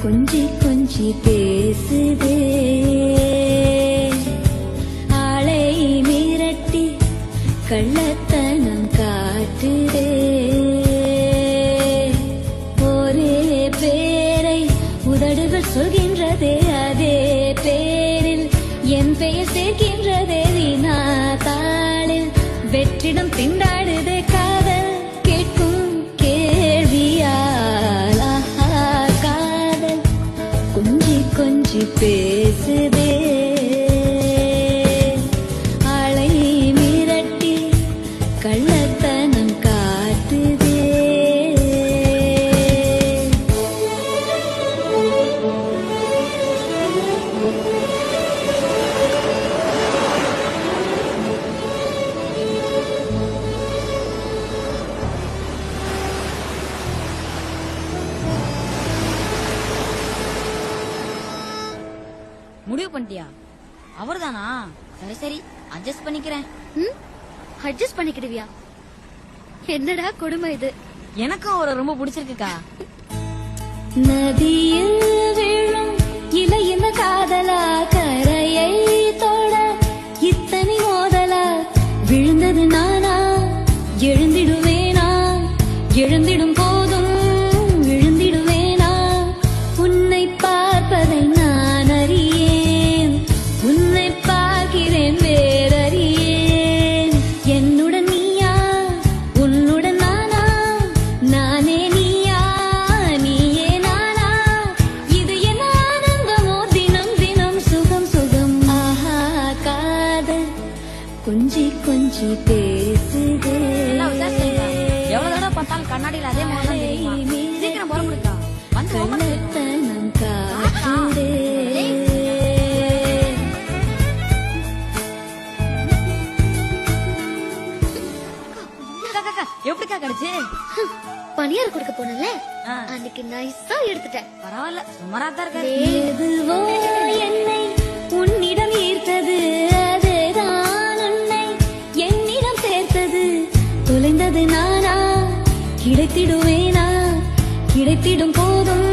கொஞ்சி கொஞ்சி பேசுதே, ஆளை மிரட்டி கள்ளத்தனம் காட்டுதே. ஒரே பேரை உதடுகள் சொல்கின்றதே, அதே பேரில் என் பெயர் சேர்க்கின்றதே. வீணா தாளில் வெற்றிடம் திண்டாடுதே, காதல் கேட்கும் கேள்வியால். காதல் கொஞ்சி கொஞ்சி பேசுதே, ஆளை மிரட்டி கள்ளத்தனம் காட்டுதே. முடிவு பண்ணிட்டியா? அவர்தானா? சரி சரி, அட்ஜஸ்ட் பண்ணிக்கிறேன். அட்ஜஸ்ட் பண்ணிக்கிடுவியா? என்னடா கொடுமை இது. எனக்கும் அவரை ரொம்ப பிடிச்சிருக்குக்கா. நதியில் விழும் இலையின் காதலா, கரையை தொட இத்தனை மோதலா. விழுந்தது நானா, எழுந்திடுவேனா? எழுந்திடும் போதும் விழுந்திடுவேனா? உன்னை பார்ப்பதை நான் அறியேன், உன்னை பார்க்கிறேன் வேறறியேன். என்னுடன் நீயா, உன்னுடன் நானா? நானே நீயா, நீயே நானா? இது என்ன ஆனந்தமோ, தினம் தினம் சுகம் சுகம். ஆஹா காதல் கொஞ்சி கொஞ்சி பேசுதே. எவ்வளவு தடவை பார்த்தாலும் கண்ணாடியில் அதே மாதிரி தெரியுமா? சீக்கிரம் போற முடியுதா? வந்து கள்ளத்தனம் காட்டுதே. எப்படிக்கா கிடைச்சு? பணியார் கொடுக்க போனல, அன்னைக்கு நைஸா எடுத்துட்டேன். பரவாயில்ல, சுமாரா தான் இருக்காரு. எதுவோ என்னை உன்னிடம் ஈர்த்தது, அதுதான் உன்னை என்னிடம் சேர்த்தது. தொலைந்தது நானா, கிடைத்திடுவேனா? கிடைத்திடும் போதும்